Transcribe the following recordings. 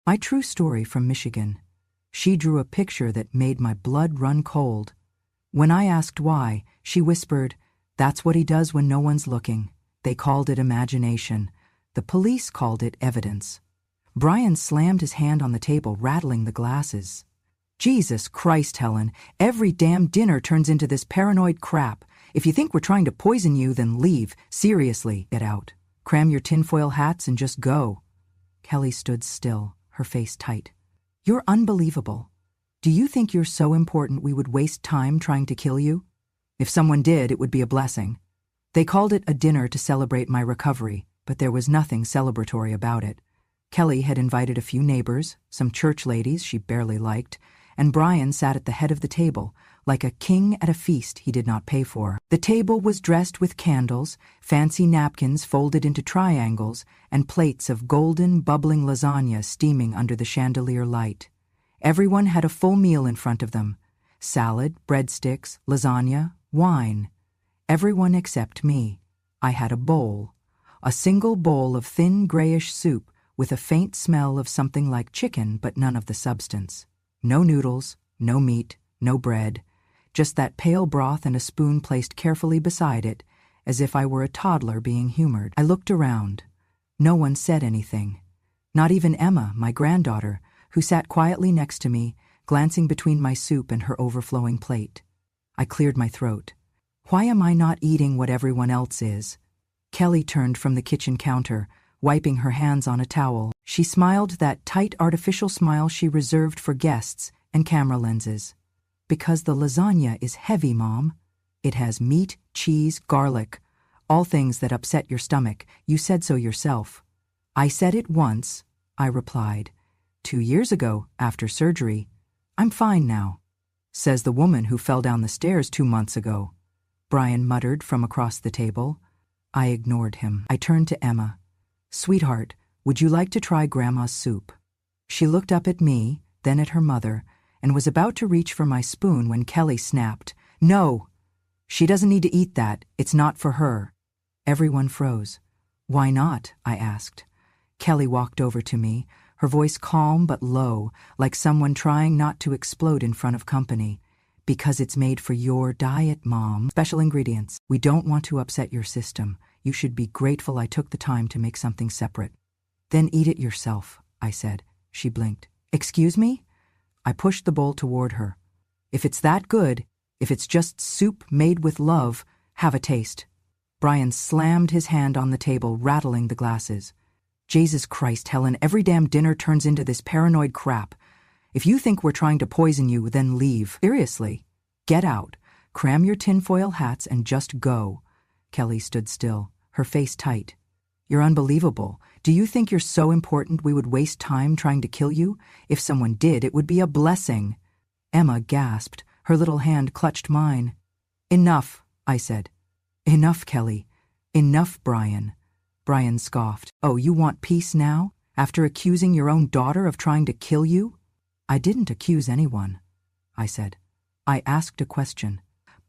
My true story from Michigan. She drew a picture that made my blood run cold. When I asked why, she whispered, "That's what he does when no one's looking." They called it imagination. The police called it evidence. Brian slammed his hand on the table, rattling the glasses. Jesus Christ, Helen, every damn dinner turns into this paranoid crap. If you think we're trying to poison you, then leave. Seriously, get out. Cram your tinfoil hats and just go. Kelly stood still, her face tight. You're unbelievable. Do you think you're so important we would waste time trying to kill you? If someone did, it would be a blessing. They called it a dinner to celebrate my recovery, but there was nothing celebratory about it. Kelly had invited a few neighbors, some church ladies she barely liked, and Brian sat at the head of the table, like a king at a feast he did not pay for. The table was dressed with candles, fancy napkins folded into triangles, and plates of golden, bubbling lasagna steaming under the chandelier light. Everyone had a full meal in front of them. Salad, breadsticks, lasagna, wine. Everyone except me. I had a bowl. A single bowl of thin, grayish soup with a faint smell of something like chicken but none of the substance. No noodles, no meat, no bread, just that pale broth and a spoon placed carefully beside it, as if I were a toddler being humored. I looked around. No one said anything. Not even Emma, my granddaughter, who sat quietly next to me, glancing between my soup and her overflowing plate. I cleared my throat. Why am I not eating what everyone else is? Kelly turned from the kitchen counter, wiping her hands on a towel. She smiled that tight artificial smile she reserved for guests and camera lenses. Because the lasagna is heavy, Mom. It has meat, cheese, garlic, all things that upset your stomach. You said so yourself. I said it once, I replied. 2 years ago, after surgery. I'm fine now. Says the woman who fell down the stairs 2 months ago. Brian muttered from across the table. I ignored him. I turned to Emma. Sweetheart, would you like to try Grandma's soup? She looked up at me, then at her mother, and was about to reach for my spoon when Kelly snapped, No! She doesn't need to eat that. It's not for her. Everyone froze. Why not? I asked. Kelly walked over to me, her voice calm but low, like someone trying not to explode in front of company. Because it's made for your diet, Mom. Special ingredients. We don't want to upset your system. You should be grateful I took the time to make something separate. Then eat it yourself, I said. She blinked. Excuse me? I pushed the bowl toward her. If it's that good, if it's just soup made with love, have a taste. Brian slammed his hand on the table, rattling the glasses. Jesus Christ, Helen, every damn dinner turns into this paranoid crap. If you think we're trying to poison you, then leave. Seriously. Get out. Cram your tinfoil hats and just go. Kelly stood still, her face tight. You're unbelievable. Do you think you're so important we would waste time trying to kill you? If someone did, it would be a blessing. Emma gasped. Her little hand clutched mine. Enough, I said. Enough, Kelly. Enough, Brian. Brian scoffed. Oh, you want peace now? After accusing your own daughter of trying to kill you? I didn't accuse anyone, I said. I asked a question.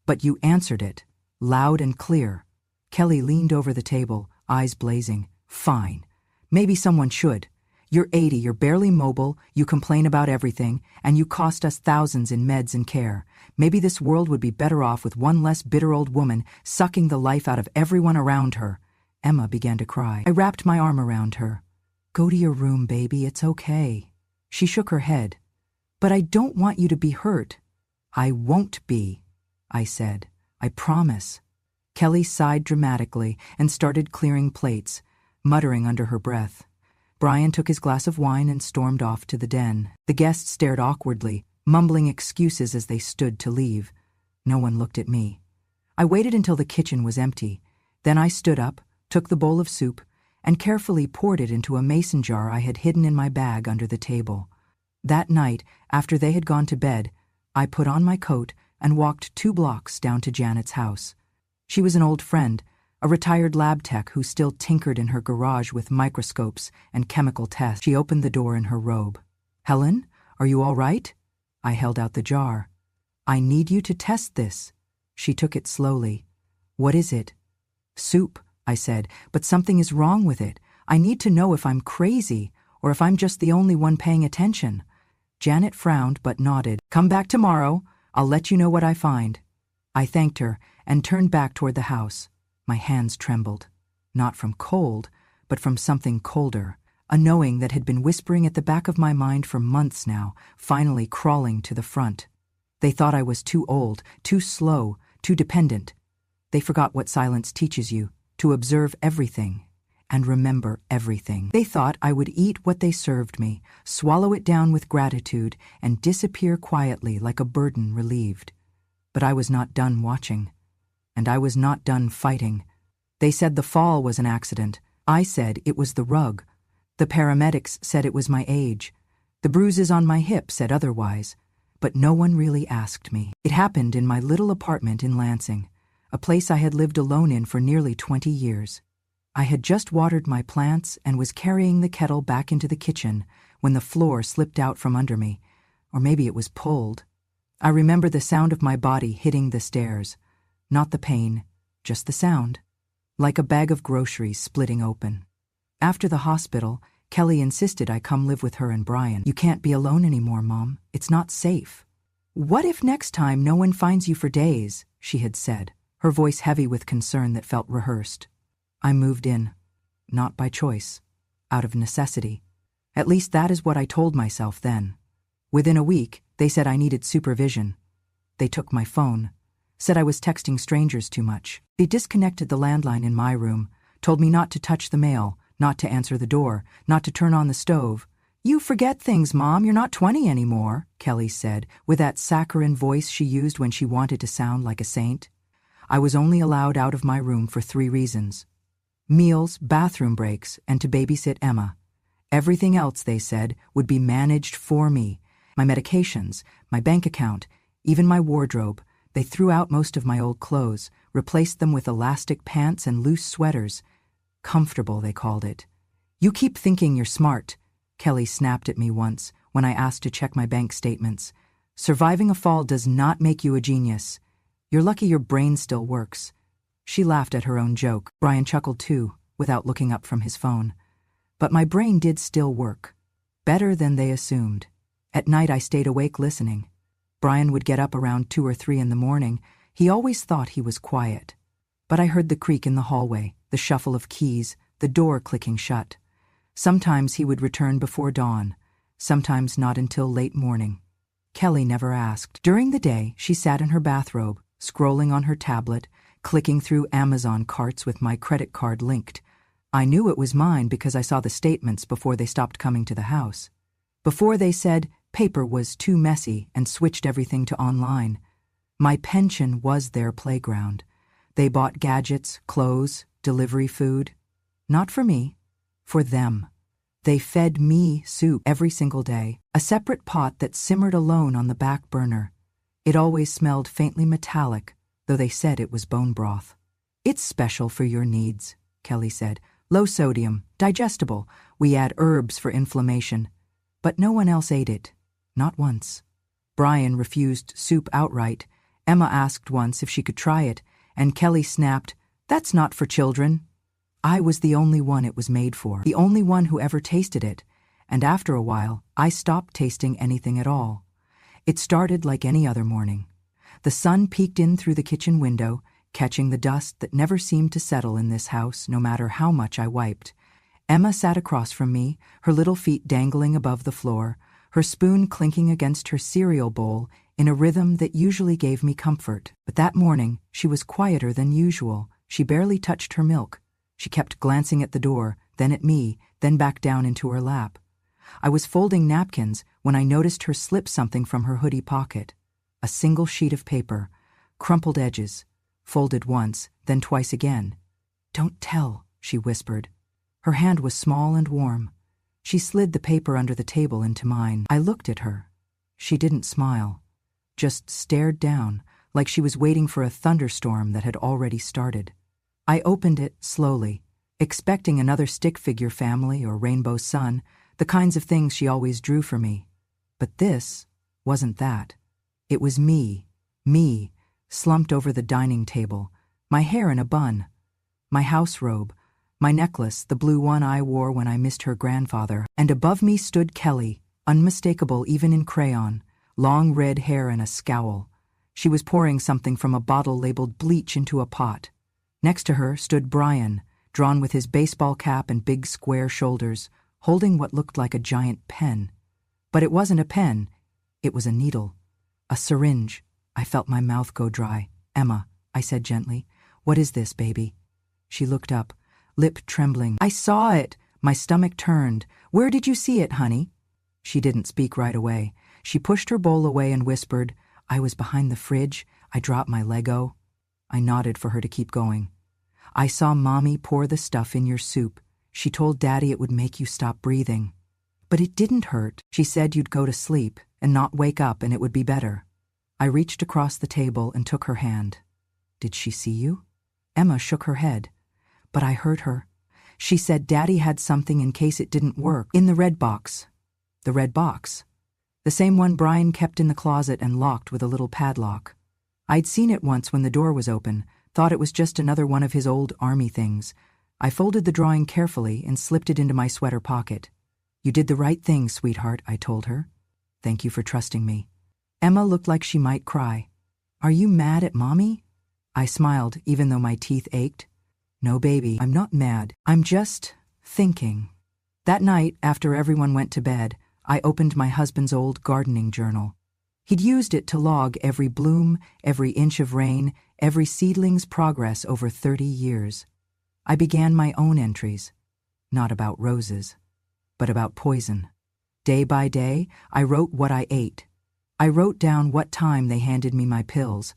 But you answered it, loud and clear. Kelly leaned over the table, eyes blazing. Fine. Maybe someone should. You're 80, you're barely mobile, you complain about everything, and you cost us thousands in meds and care. Maybe this world would be better off with one less bitter old woman sucking the life out of everyone around her. Emma began to cry. I wrapped my arm around her. Go to your room, baby, it's okay. She shook her head. But I don't want you to be hurt. I won't be, I said. I promise. Kelly sighed dramatically and started clearing plates, muttering under her breath. Brian took his glass of wine and stormed off to the den. The guests stared awkwardly, mumbling excuses as they stood to leave. No one looked at me. I waited until the kitchen was empty. Then I stood up, took the bowl of soup, and carefully poured it into a mason jar I had hidden in my bag under the table. That night, after they had gone to bed, I put on my coat and walked 2 blocks down to Janet's house. She was an old friend, a retired lab tech who still tinkered in her garage with microscopes and chemical tests. She opened the door in her robe. Helen, are you all right? I held out the jar. I need you to test this. She took it slowly. What is it? Soup, I said, but something is wrong with it. I need to know if I'm crazy or if I'm just the only one paying attention. Janet frowned but nodded. Come back tomorrow. I'll let you know what I find. I thanked her and turned back toward the house. My hands trembled, not from cold, but from something colder, a knowing that had been whispering at the back of my mind for months now, finally crawling to the front. They thought I was too old, too slow, too dependent. They forgot what silence teaches you, to observe everything and remember everything. They thought I would eat what they served me, swallow it down with gratitude, and disappear quietly like a burden relieved. But I was not done watching, and I was not done fighting. They said the fall was an accident. I said it was the rug. The paramedics said it was my age. The bruises on my hip said otherwise. But no one really asked me. It happened in my little apartment in Lansing, a place I had lived alone in for nearly 20 years. I had just watered my plants and was carrying the kettle back into the kitchen when the floor slipped out from under me, or maybe it was pulled. I remember the sound of my body hitting the stairs. Not the pain, just the sound. Like a bag of groceries splitting open. After the hospital, Kelly insisted I come live with her and Brian. You can't be alone anymore, Mom. It's not safe. What if next time no one finds you for days, she had said, her voice heavy with concern that felt rehearsed. I moved in. Not by choice. Out of necessity. At least that is what I told myself then. Within a week, they said I needed supervision. They took my phone. Said I was texting strangers too much. They disconnected the landline in my room, told me not to touch the mail, not to answer the door, not to turn on the stove. You forget things, Mom. You're not 20 anymore, Kelly said, with that saccharine voice she used when she wanted to sound like a saint. I was only allowed out of my room for 3 reasons. Meals, bathroom breaks, and to babysit Emma. Everything else, they said, would be managed for me. My medications, my bank account, even my wardrobe. They threw out most of my old clothes, replaced them with elastic pants and loose sweaters. Comfortable, they called it. You keep thinking you're smart, Kelly snapped at me once when I asked to check my bank statements. Surviving a fall does not make you a genius. You're lucky your brain still works. She laughed at her own joke. Brian chuckled too, without looking up from his phone. But my brain did still work. Better than they assumed. At night I stayed awake listening. Brian would get up around 2 or 3 in the morning. He always thought he was quiet. But I heard the creak in the hallway, the shuffle of keys, the door clicking shut. Sometimes he would return before dawn, sometimes not until late morning. Kelly never asked. During the day, she sat in her bathrobe, scrolling on her tablet, clicking through Amazon carts with my credit card linked. I knew it was mine because I saw the statements before they stopped coming to the house. Before they said paper was too messy and switched everything to online. My pension was their playground. They bought gadgets, clothes, delivery food. Not for me, for them. They fed me soup every single day, a separate pot that simmered alone on the back burner. It always smelled faintly metallic, though they said it was bone broth. It's special for your needs, Kelly said. Low sodium, digestible. We add herbs for inflammation. But no one else ate it. Not once. Brian refused soup outright. Emma asked once if she could try it, and Kelly snapped, "That's not for children." I was the only one it was made for, the only one who ever tasted it, and after a while, I stopped tasting anything at all. It started like any other morning. The sun peeked in through the kitchen window, catching the dust that never seemed to settle in this house, no matter how much I wiped. Emma sat across from me, her little feet dangling above the floor, her spoon clinking against her cereal bowl in a rhythm that usually gave me comfort. But that morning, she was quieter than usual. She barely touched her milk. She kept glancing at the door, then at me, then back down into her lap. I was folding napkins when I noticed her slip something from her hoodie pocket. A single sheet of paper, crumpled edges, folded once, then twice again. "Don't tell," she whispered. Her hand was small and warm. She slid the paper under the table into mine. I looked at her. She didn't smile, just stared down, like she was waiting for a thunderstorm that had already started. I opened it slowly, expecting another stick figure family or rainbow sun, the kinds of things she always drew for me. But this wasn't that. It was me, slumped over the dining table, my hair in a bun, my house robe, My necklace, the blue one I wore when I missed her grandfather, and above me stood Kelly, unmistakable even in crayon, long red hair and a scowl. She was pouring something from a bottle labeled bleach into a pot. Next to her stood Brian, drawn with his baseball cap and big square shoulders, holding what looked like a giant pen. But it wasn't a pen, it was a needle. A syringe. I felt my mouth go dry. "Emma," I said gently, "what is this, baby?" She looked up, lip trembling. "I saw it!" My stomach turned. "Where did you see it, honey?" She didn't speak right away. She pushed her bowl away and whispered, "I was behind the fridge. I dropped my Lego." I nodded for her to keep going. "I saw Mommy pour the stuff in your soup. She told Daddy it would make you stop breathing. But it didn't hurt. She said you'd go to sleep and not wake up and it would be better." I reached across the table and took her hand. "Did she see you?" Emma shook her head. "But I heard her. She said Daddy had something in case it didn't work. In the red box." "The red box?" "The same one Brian kept in the closet and locked with a little padlock. I'd seen it once when the door was open, thought it was just another one of his old army things. I folded the drawing carefully and slipped it into my sweater pocket. "You did the right thing, sweetheart," I told her. "Thank you for trusting me." Emma looked like she might cry. "Are you mad at Mommy?" I smiled, even though my teeth ached. "No, baby, I'm not mad. I'm just thinking." That night, after everyone went to bed, I opened my husband's old gardening journal. He'd used it to log every bloom, every inch of rain, every seedling's progress over 30 years. I began my own entries, not about roses, but about poison. Day by day, I wrote what I ate. I wrote down what time they handed me my pills,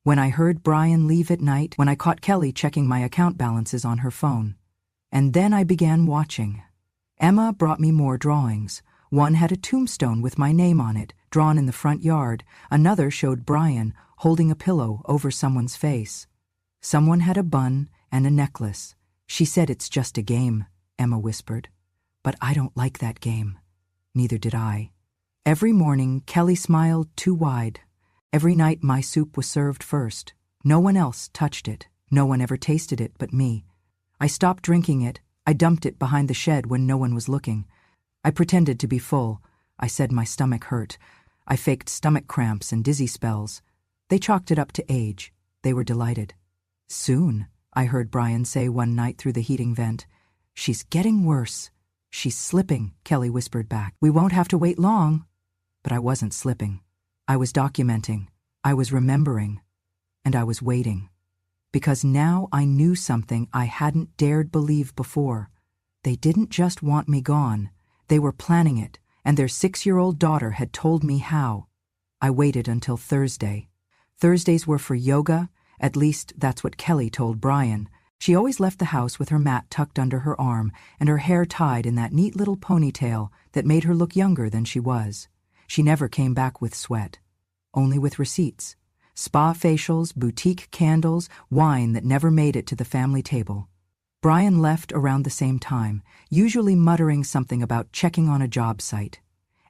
when I heard Brian leave at night, when I caught Kelly checking my account balances on her phone. And then I began watching. Emma brought me more drawings. One had a tombstone with my name on it, drawn in the front yard. Another showed Brian holding a pillow over someone's face. Someone had a bun and a necklace. "She said it's just a game," Emma whispered. "But I don't like that game." Neither did I. Every morning, Kelly smiled too wide. Every night, my soup was served first. No one else touched it. No one ever tasted it but me. I stopped drinking it. I dumped it behind the shed when no one was looking. I pretended to be full. I said my stomach hurt. I faked stomach cramps and dizzy spells. They chalked it up to age. They were delighted. "Soon," I heard Brian say one night through the heating vent. "She's getting worse." "She's slipping," Kelly whispered back. "We won't have to wait long." But I wasn't slipping. I was documenting. I was remembering. And I was waiting. Because now I knew something I hadn't dared believe before. They didn't just want me gone. They were planning it, and their 6-year-old daughter had told me how. I waited until Thursday. Thursdays were for yoga, at least that's what Kelly told Brian. She always left the house with her mat tucked under her arm and her hair tied in that neat little ponytail that made her look younger than she was. She never came back with sweat, only with receipts. Spa facials, boutique candles, wine that never made it to the family table. Brian left around the same time, usually muttering something about checking on a job site.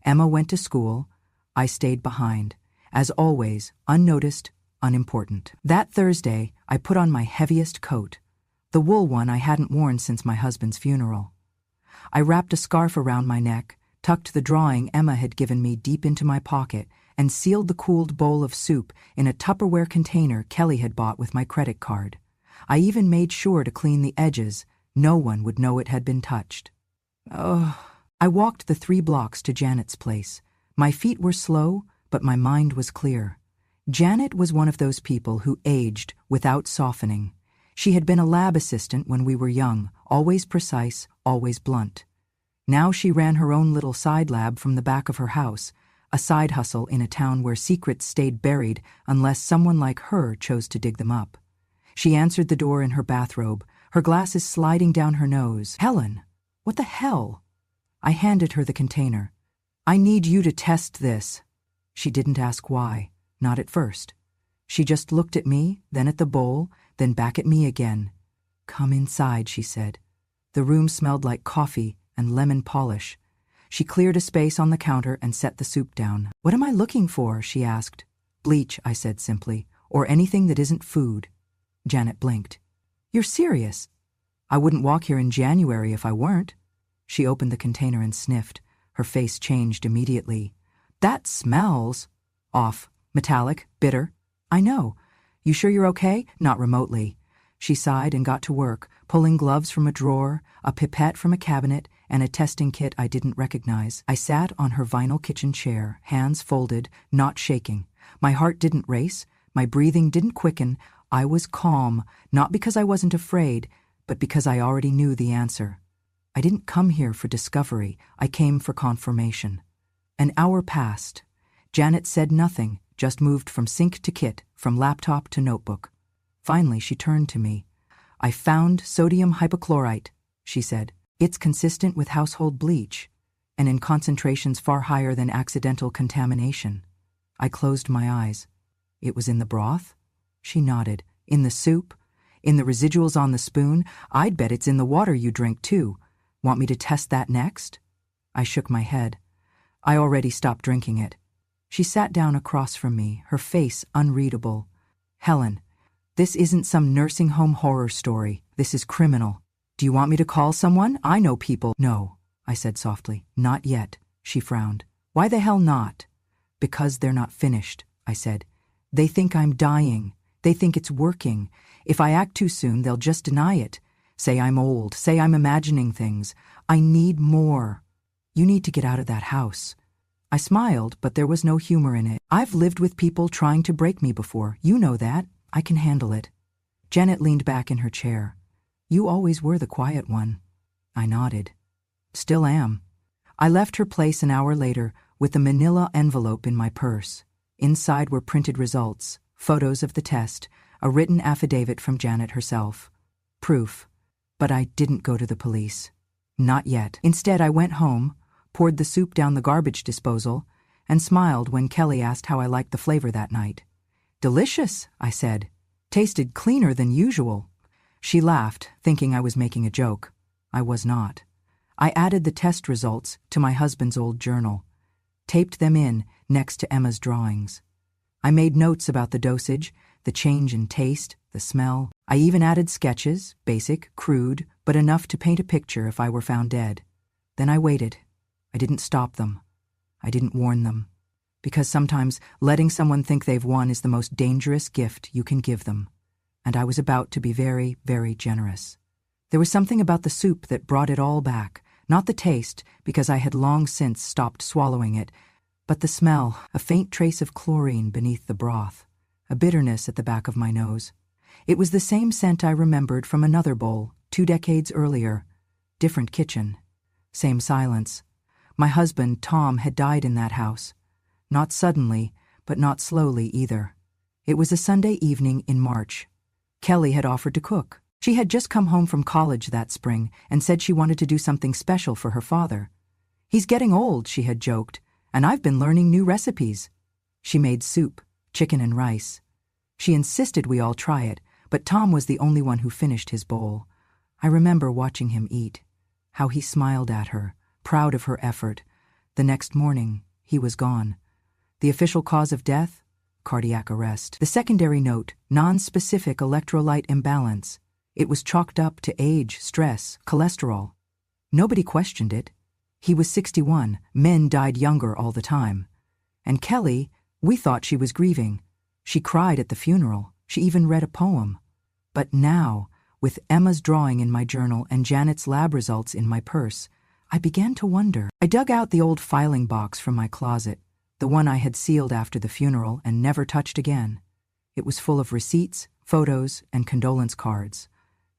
Emma went to school. I stayed behind. As always, unnoticed, unimportant. That Thursday, I put on my heaviest coat, the wool one I hadn't worn since my husband's funeral. I wrapped a scarf around my neck, tucked the drawing Emma had given me deep into my pocket, and sealed the cooled bowl of soup in a Tupperware container Kelly had bought with my credit card. I even made sure to clean the edges. No one would know it had been touched. I walked the 3 blocks to Janet's place. My feet were slow, but my mind was clear. Janet was one of those people who aged without softening. She had been a lab assistant when we were young, always precise, always blunt. Now she ran her own little side lab from the back of her house, a side hustle in a town where secrets stayed buried unless someone like her chose to dig them up. She answered the door in her bathrobe, her glasses sliding down her nose. "Helen, what the hell?" I handed her the container. "I need you to test this." She didn't ask why, not at first. She just looked at me, then at the bowl, then back at me again. "Come inside," she said. The room smelled like coffee and lemon polish. She cleared a space on the counter and set the soup down. "What am I looking for?" she asked. "Bleach," I said simply, "or anything that isn't food." Janet blinked. "You're serious?" I wouldn't walk here in January if I weren't. She opened the container and sniffed. Her face changed immediately. That smells. Off. Metallic. Bitter. I know. You sure you're okay? Not remotely. She sighed and got to work, pulling gloves from a drawer, a pipette from a cabinet, and a testing kit I didn't recognize. I sat on her vinyl kitchen chair, hands folded, not shaking. My heart didn't race. My breathing didn't quicken. I was calm, not because I wasn't afraid, but because I already knew the answer. I didn't come here for discovery. I came for confirmation. An hour passed. Janet said nothing, just moved from sink to kit, from laptop to notebook. Finally, she turned to me. I found sodium hypochlorite, she said. It's consistent with household bleach, and in concentrations far higher than accidental contamination. I closed my eyes. It was in the broth? She nodded. In the soup? In the residuals on the spoon? I'd bet it's in the water you drink, too. Want me to test that next? I shook my head. I already stopped drinking it. She sat down across from me, her face unreadable. Helen, this isn't some nursing home horror story. This is criminal. Do you want me to call someone? I know people. No, I said softly. Not yet, she frowned. Why the hell not? Because they're not finished, I said. They think I'm dying. They think it's working. If I act too soon, they'll just deny it. Say I'm old. Say I'm imagining things. I need more. You need to get out of that house. I smiled, but there was no humor in it. I've lived with people trying to break me before. You know that. I can handle it. Janet leaned back in her chair. You always were the quiet one. I nodded. Still am. I left her place an hour later with the manila envelope in my purse. Inside were printed results, photos of the test, a written affidavit from Janet herself. Proof. But I didn't go to the police. Not yet. Instead, I went home, poured the soup down the garbage disposal, and smiled when Kelly asked how I liked the flavor that night. Delicious, I said. Tasted cleaner than usual. She laughed, thinking I was making a joke. I was not. I added the test results to my husband's old journal, taped them in next to Emma's drawings. I made notes about the dosage, the change in taste, the smell. I even added sketches, basic, crude, but enough to paint a picture if I were found dead. Then I waited. I didn't stop them. I didn't warn them. Because sometimes letting someone think they've won is the most dangerous gift you can give them. And I was about to be very, very generous. There was something about the soup that brought it all back. Not the taste, because I had long since stopped swallowing it, but the smell, a faint trace of chlorine beneath the broth, a bitterness at the back of my nose. It was the same scent I remembered from another bowl, 2 decades earlier. Different kitchen. Same silence. My husband, Tom, had died in that house. Not suddenly, but not slowly either. It was a Sunday evening in March. Kelly had offered to cook. She had just come home from college that spring and said she wanted to do something special for her father. He's getting old, she had joked, and I've been learning new recipes. She made soup, chicken and rice. She insisted we all try it, but Tom was the only one who finished his bowl. I remember watching him eat, how he smiled at her, proud of her effort. The next morning, he was gone. The official cause of death? Cardiac arrest. The secondary note, non-specific electrolyte imbalance. It was chalked up to age, stress, cholesterol. Nobody questioned it. He was 61. Men died younger all the time. And Kelly, we thought she was grieving. She cried at the funeral. She even read a poem. But now, with Emma's drawing in my journal and Janet's lab results in my purse, I began to wonder. I dug out the old filing box from my closet, the one I had sealed after the funeral and never touched again. It was full of receipts, photos, and condolence cards,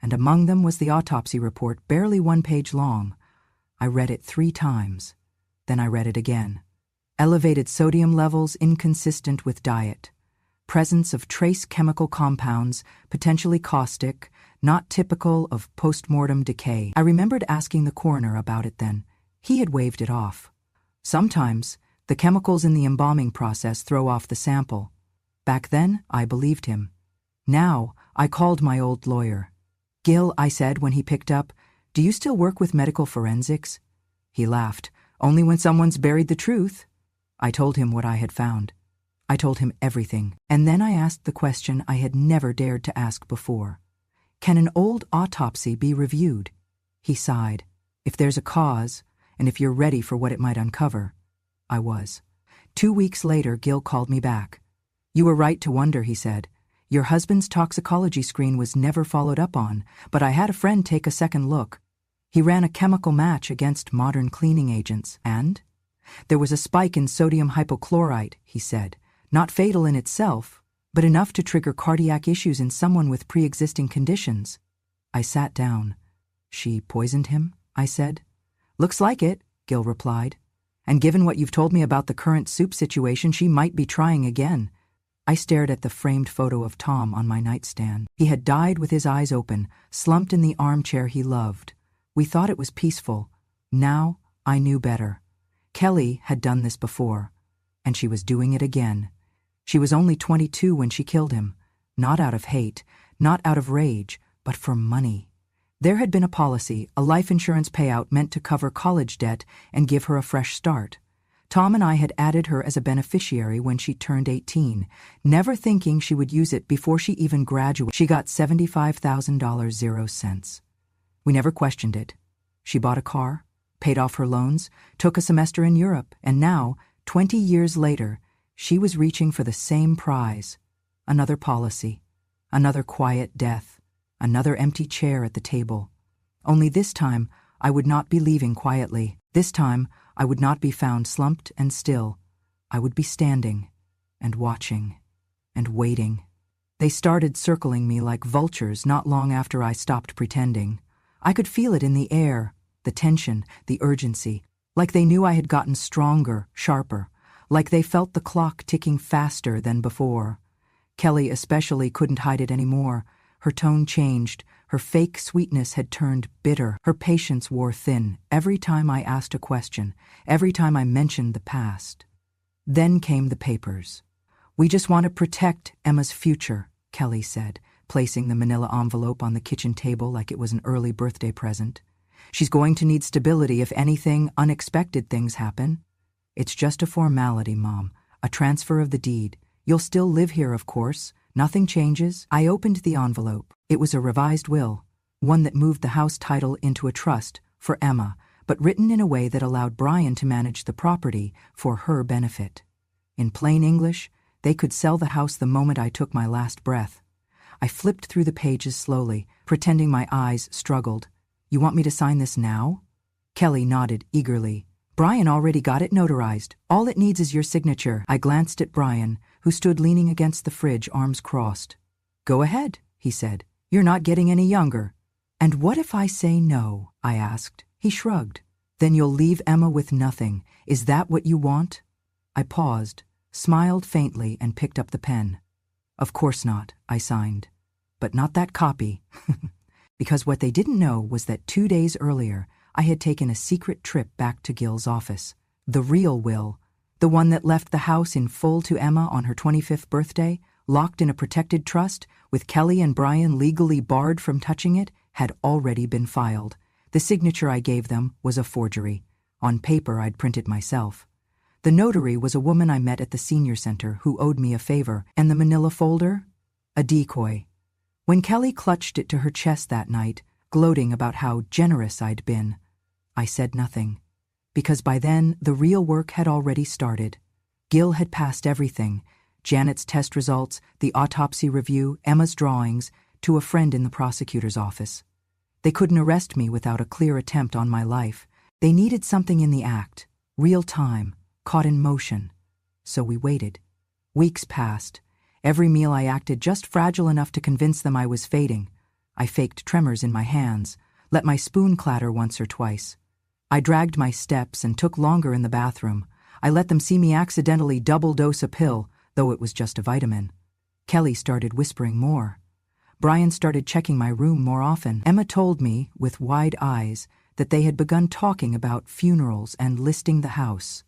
and among them was the autopsy report, barely 1 page long. I read it 3 times. Then I read it again. Elevated sodium levels inconsistent with diet. Presence of trace chemical compounds, potentially caustic, not typical of postmortem decay. I remembered asking the coroner about it then. He had waved it off. Sometimes, the chemicals in the embalming process throw off the sample. Back then, I believed him. Now, I called my old lawyer. Gil, I said when he picked up, do you still work with medical forensics? He laughed. Only when someone's buried the truth. I told him what I had found. I told him everything, and then I asked the question I had never dared to ask before. Can an old autopsy be reviewed? He sighed. If there's a cause, and if you're ready for what it might uncover. I was. 2 weeks later, Gil called me back. You were right to wonder, he said. Your husband's toxicology screen was never followed up on, but I had a friend take a second look. He ran a chemical match against modern cleaning agents, and? There was a spike in sodium hypochlorite, he said. Not fatal in itself, but enough to trigger cardiac issues in someone with pre-existing conditions. I sat down. She poisoned him? I said. Looks like it, Gil replied. And given what you've told me about the current soup situation, she might be trying again. I stared at the framed photo of Tom on my nightstand. He had died with his eyes open, slumped in the armchair he loved. We thought it was peaceful. Now I knew better. Kelly had done this before, and she was doing it again. She was only 22 when she killed him, not out of hate, not out of rage, but for money. There had been a policy, a life insurance payout meant to cover college debt and give her a fresh start. Tom and I had added her as a beneficiary when she turned 18, never thinking she would use it before she even graduated. She got $75,000, 0 cents. We never questioned it. She bought a car, paid off her loans, took a semester in Europe, and now, 20 years later, she was reaching for the same prize. Another policy, another quiet death, another empty chair at the table. Only this time, I would not be leaving quietly. This time, I would not be found slumped and still. I would be standing and watching and waiting. They started circling me like vultures not long after I stopped pretending. I could feel it in the air, the tension, the urgency, like they knew I had gotten stronger, sharper, like they felt the clock ticking faster than before. Kelly especially couldn't hide it anymore. Her tone changed. Her fake sweetness had turned bitter. Her patience wore thin every time I asked a question, every time I mentioned the past. Then came the papers. We just want to protect Emma's future, Kelly said, placing the manila envelope on the kitchen table like it was an early birthday present. She's going to need stability if anything unexpected things happen. It's just a formality, Mom, a transfer of the deed. You'll still live here, of course. Nothing changes. I opened the envelope. It was a revised will, one that moved the house title into a trust for Emma, but written in a way that allowed Brian to manage the property for her benefit. In plain English, they could sell the house the moment I took my last breath. I flipped through the pages slowly, pretending my eyes struggled. You want me to sign this now? Kelly nodded eagerly. Brian already got it notarized. All it needs is your signature. I glanced at Brian, who stood leaning against the fridge, arms crossed. Go ahead, he said. You're not getting any younger. And what if I say no? I asked. He shrugged. Then you'll leave Emma with nothing. Is that what you want? I paused, smiled faintly, and picked up the pen. Of course not, I signed. But not that copy. Because what they didn't know was that 2 days earlier, I had taken a secret trip back to Gil's office. The real will, the one that left the house in full to Emma on her 25th birthday, locked in a protected trust, with Kelly and Brian legally barred from touching it, had already been filed. The signature I gave them was a forgery. On paper I'd printed myself. The notary was a woman I met at the senior center who owed me a favor, and the manila folder? A decoy. When Kelly clutched it to her chest that night, gloating about how generous I'd been, I said nothing. Because by then, the real work had already started. Gil had passed everything, Janet's test results, the autopsy review, Emma's drawings, to a friend in the prosecutor's office. They couldn't arrest me without a clear attempt on my life. They needed something in the act, real time, caught in motion. So we waited. Weeks passed. Every meal I acted just fragile enough to convince them I was fading. I faked tremors in my hands, let my spoon clatter once or twice. I dragged my steps and took longer in the bathroom. I let them see me accidentally double dose a pill, though it was just a vitamin. Kelly started whispering more. Brian started checking my room more often. Emma told me, with wide eyes, that they had begun talking about funerals and listing the house.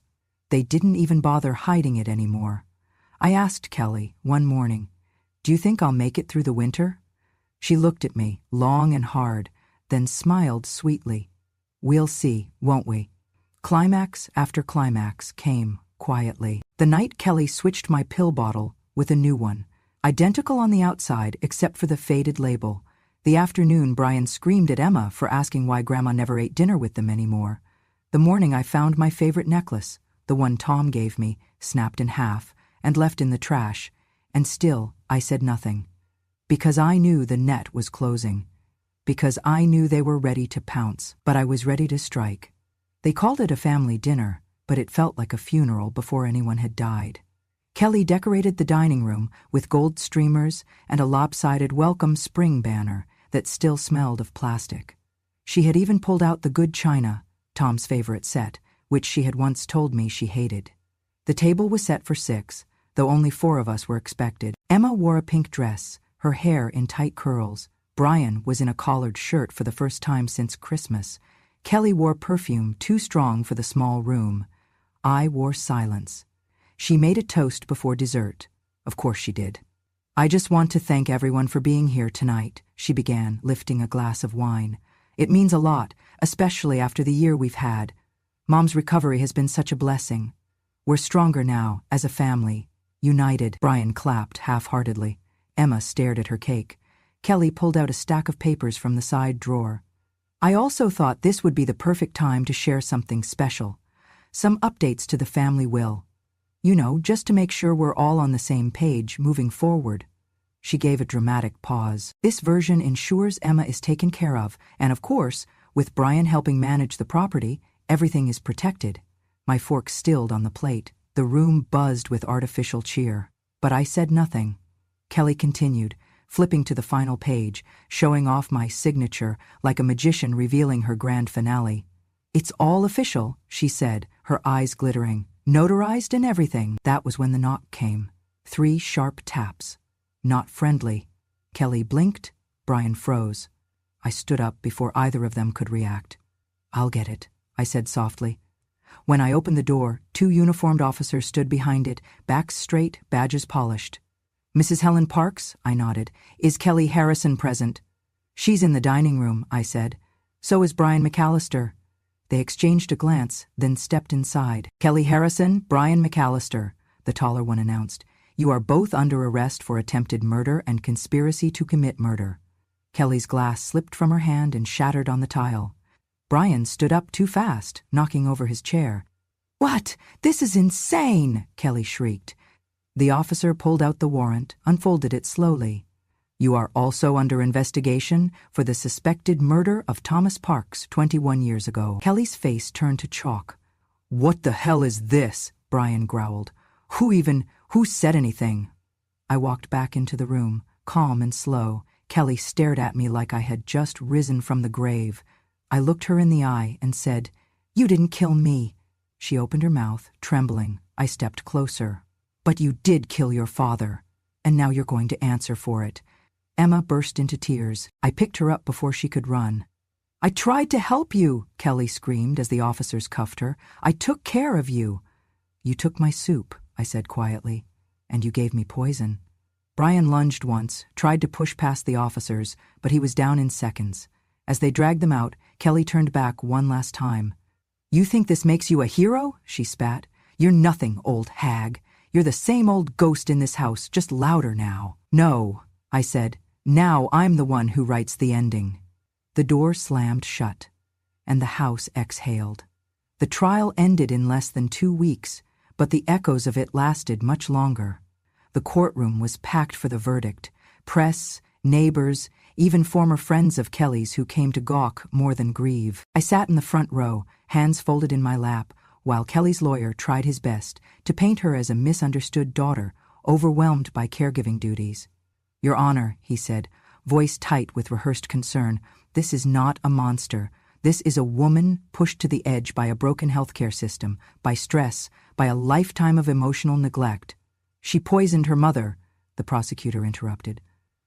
They didn't even bother hiding it anymore. I asked Kelly one morning, "Do you think I'll make it through the winter?" She looked at me, long and hard, then smiled sweetly. We'll see, won't we? Climax after climax came quietly. The night Kelly switched my pill bottle with a new one, identical on the outside except for the faded label. The afternoon, Brian screamed at Emma for asking why Grandma never ate dinner with them anymore. The morning, I found my favorite necklace, the one Tom gave me, snapped in half and left in the trash, and still I said nothing. Because I knew the net was closing. Because I knew they were ready to pounce, but I was ready to strike. They called it a family dinner, but it felt like a funeral before anyone had died. Kelly decorated the dining room with gold streamers and a lopsided welcome spring banner that still smelled of plastic. She had even pulled out the good china, Tom's favorite set, which she had once told me she hated. The table was set for 6, though only 4 of us were expected. Emma wore a pink dress, her hair in tight curls. Brian was in a collared shirt for the first time since Christmas. Kelly wore perfume too strong for the small room. I wore silence. She made a toast before dessert. Of course she did. I just want to thank everyone for being here tonight, she began, lifting a glass of wine. It means a lot, especially after the year we've had. Mom's recovery has been such a blessing. We're stronger now, as a family. United. Brian clapped half-heartedly. Emma stared at her cake. Kelly pulled out a stack of papers from the side drawer. I also thought this would be the perfect time to share something special. Some updates to the family will. You know, just to make sure we're all on the same page moving forward. She gave a dramatic pause. This version ensures Emma is taken care of, and of course, with Brian helping manage the property, everything is protected. My fork stilled on the plate. The room buzzed with artificial cheer. But I said nothing. Kelly continued, flipping to the final page, showing off my signature like a magician revealing her grand finale. It's all official, she said, her eyes glittering. Notarized and everything. That was when the knock came. 3 sharp taps. Not friendly. Kelly blinked. Brian froze. I stood up before either of them could react. I'll get it, I said softly. When I opened the door, 2 uniformed officers stood behind it, backs straight, badges polished. Mrs. Helen Parks, I nodded. Is Kelly Harrison present? She's in the dining room, I said. So is Brian McAllister. They exchanged a glance, then stepped inside. Kelly Harrison, Brian McAllister, the taller one announced. You are both under arrest for attempted murder and conspiracy to commit murder. Kelly's glass slipped from her hand and shattered on the tile. Brian stood up too fast, knocking over his chair. What? This is insane! Kelly shrieked. The officer pulled out the warrant, unfolded it slowly. You are also under investigation for the suspected murder of Thomas Parks 21 years ago. Kelly's face turned to chalk. What the hell is this? Brian growled. Who said anything? I walked back into the room, calm and slow. Kelly stared at me like I had just risen from the grave. I looked her in the eye and said, You didn't kill me. She opened her mouth, trembling. I stepped closer. But you did kill your father, and now you're going to answer for it. Emma burst into tears. I picked her up before she could run. I tried to help you, Kelly screamed as the officers cuffed her. I took care of you. You took my soup, I said quietly, and you gave me poison. Brian lunged once, tried to push past the officers, but he was down in seconds. As they dragged them out, Kelly turned back one last time. You think this makes you a hero? She spat. You're nothing, old hag. You're the same old ghost in this house, just louder now. No, I said. Now I'm the one who writes the ending. The door slammed shut, and the house exhaled. The trial ended in less than 2 weeks, but the echoes of it lasted much longer. The courtroom was packed for the verdict. Press, neighbors, even former friends of Kelly's who came to gawk more than grieve. I sat in the front row, hands folded in my lap, while Kelly's lawyer tried his best to paint her as a misunderstood daughter, overwhelmed by caregiving duties. Your Honor, he said, voice tight with rehearsed concern, this is not a monster. This is a woman pushed to the edge by a broken healthcare system, by stress, by a lifetime of emotional neglect. She poisoned her mother, the prosecutor interrupted.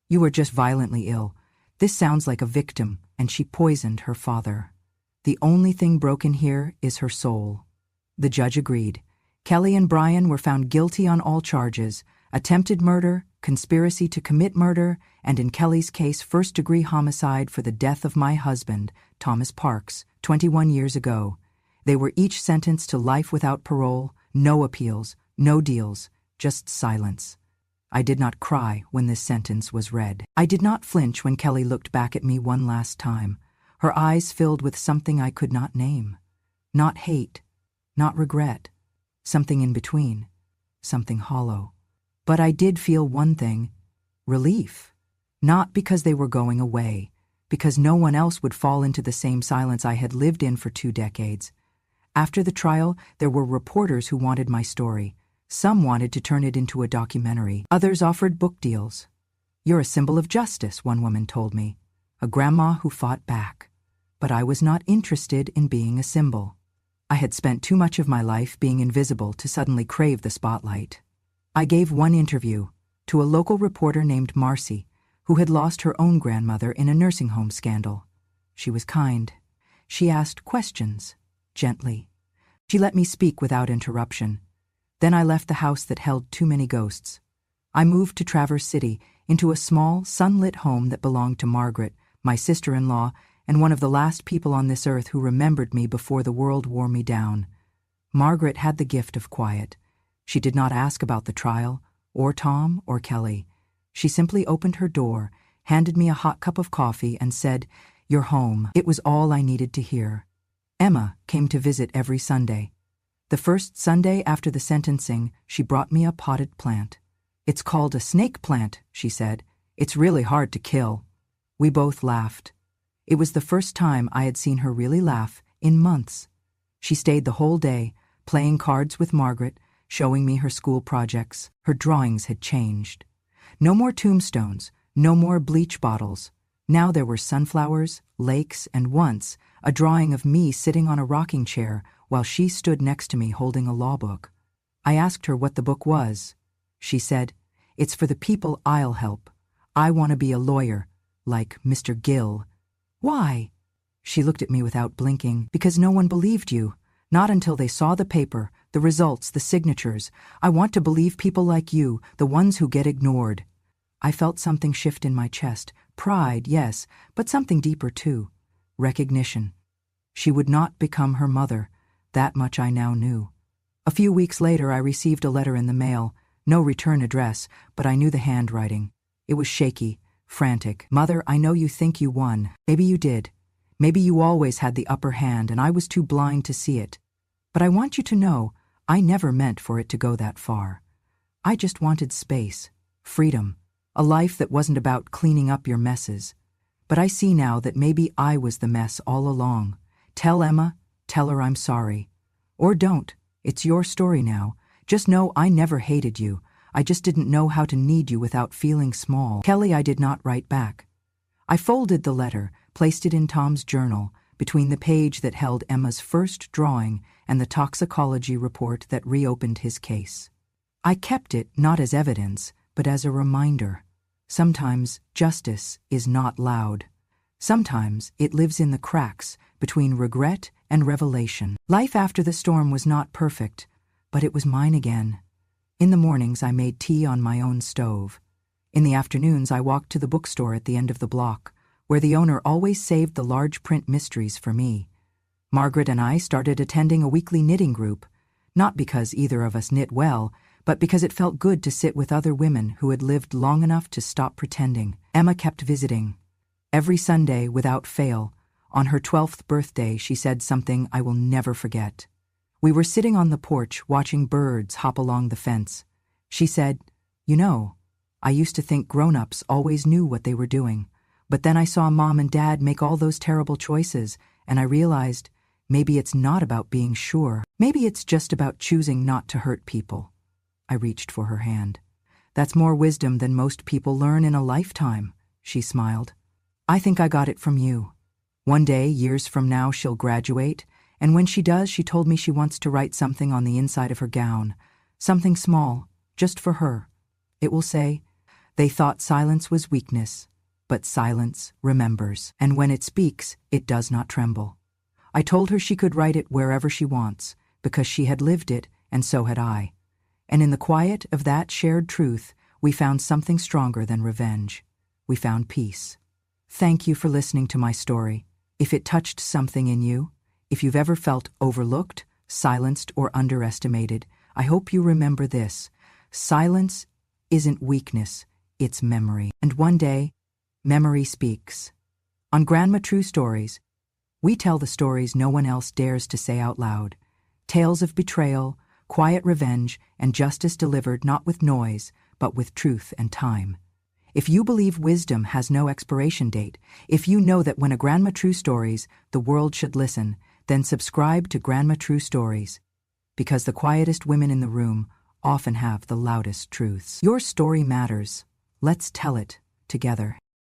You were just violently ill. This sounds like a victim, and she poisoned her father. The only thing broken here is her soul. The judge agreed. Kelly and Brian were found guilty on all charges, attempted murder, conspiracy to commit murder, and in Kelly's case, first-degree homicide for the death of my husband, Thomas Parks, 21 years ago. They were each sentenced to life without parole, no appeals, no deals, just silence. I did not cry when this sentence was read. I did not flinch when Kelly looked back at me one last time, her eyes filled with something I could not name. Not hate, not regret, something in between, something hollow. But I did feel one thing, relief. Not because they were going away, because no one else would fall into the same silence I had lived in for 2 decades. After the trial, there were reporters who wanted my story. Some wanted to turn it into a documentary. Others offered book deals. "You're a symbol of justice," one woman told me, a grandma who fought back. But I was not interested in being a symbol. I had spent too much of my life being invisible to suddenly crave the spotlight. I gave one interview to a local reporter named Marcy, who had lost her own grandmother in a nursing home scandal. She was kind. She asked questions, gently. She let me speak without interruption. Then I left the house that held too many ghosts. I moved to Traverse City, into a small, sunlit home that belonged to Margaret, my sister-in-law, and one of the last people on this earth who remembered me before the world wore me down. Margaret had the gift of quiet. She did not ask about the trial, or Tom, or Kelly. She simply opened her door, handed me a hot cup of coffee, and said, "You're home." It was all I needed to hear. Emma came to visit every Sunday. The first Sunday after the sentencing, she brought me a potted plant. "It's called a snake plant," she said. "It's really hard to kill." We both laughed. It was the first time I had seen her really laugh in months. She stayed the whole day, playing cards with Margaret, showing me her school projects. Her drawings had changed. No more tombstones, no more bleach bottles. Now there were sunflowers, lakes, and once, a drawing of me sitting on a rocking chair while she stood next to me holding a law book. I asked her what the book was. She said, "It's for the people I'll help. I want to be a lawyer, like Mr. Gill." "Why?" She looked at me without blinking. "Because no one believed you. Not until they saw the paper, the results, the signatures. I want to believe people like you, the ones who get ignored." I felt something shift in my chest. Pride, yes, but something deeper too. Recognition. She would not become her mother. That much I now knew. A few weeks later, I received a letter in the mail. No return address, but I knew the handwriting. It was shaky, frantic. "Mother, I know you think you won. Maybe you did. Maybe you always had the upper hand and I was too blind to see it. But I want you to know, I never meant for it to go that far. I just wanted space, freedom, a life that wasn't about cleaning up your messes. But I see now that maybe I was the mess all along. Tell Emma, tell her I'm sorry. Or don't. It's your story now. Just know I never hated you. I just didn't know how to need you without feeling small." Kelly, I did not write back. I folded the letter, placed it in Tom's journal, between the page that held Emma's first drawing and the toxicology report that reopened his case. I kept it not as evidence, but as a reminder. Sometimes justice is not loud. Sometimes it lives in the cracks between regret and revelation. Life after the storm was not perfect, but it was mine again. In the mornings I made tea on my own stove. In the afternoons I walked to the bookstore at the end of the block, where the owner always saved the large print mysteries for me. Margaret and I started attending a weekly knitting group, not because either of us knit well, but because it felt good to sit with other women who had lived long enough to stop pretending. Emma kept visiting. Every Sunday, without fail, on her 12th birthday, she said something I will never forget. We were sitting on the porch watching birds hop along the fence. She said, "You know, I used to think grown-ups always knew what they were doing, but then I saw Mom and Dad make all those terrible choices, and I realized maybe it's not about being sure. Maybe it's just about choosing not to hurt people." I reached for her hand. "That's more wisdom than most people learn in a lifetime," she smiled. "I think I got it from you. One day, years from now, she'll graduate, and when she does, she told me she wants to write something on the inside of her gown. Something small, just for her. It will say, 'They thought silence was weakness, but silence remembers, and when it speaks, it does not tremble.' I told her she could write it wherever she wants, because she had lived it, and so had I. And in the quiet of that shared truth, we found something stronger than revenge. We found peace. Thank you for listening to my story. If it touched something in you, if you've ever felt overlooked, silenced, or underestimated, I hope you remember this. Silence isn't weakness, it's memory. And one day, memory speaks. On Grandma True Stories, we tell the stories no one else dares to say out loud. Tales of betrayal, quiet revenge, and justice delivered not with noise, but with truth and time. If you believe wisdom has no expiration date, if you know that when a Grandma True Stories, the world should listen, then subscribe to Grandma True Stories. Because the quietest women in the room often have the loudest truths. Your story matters. Let's tell it together.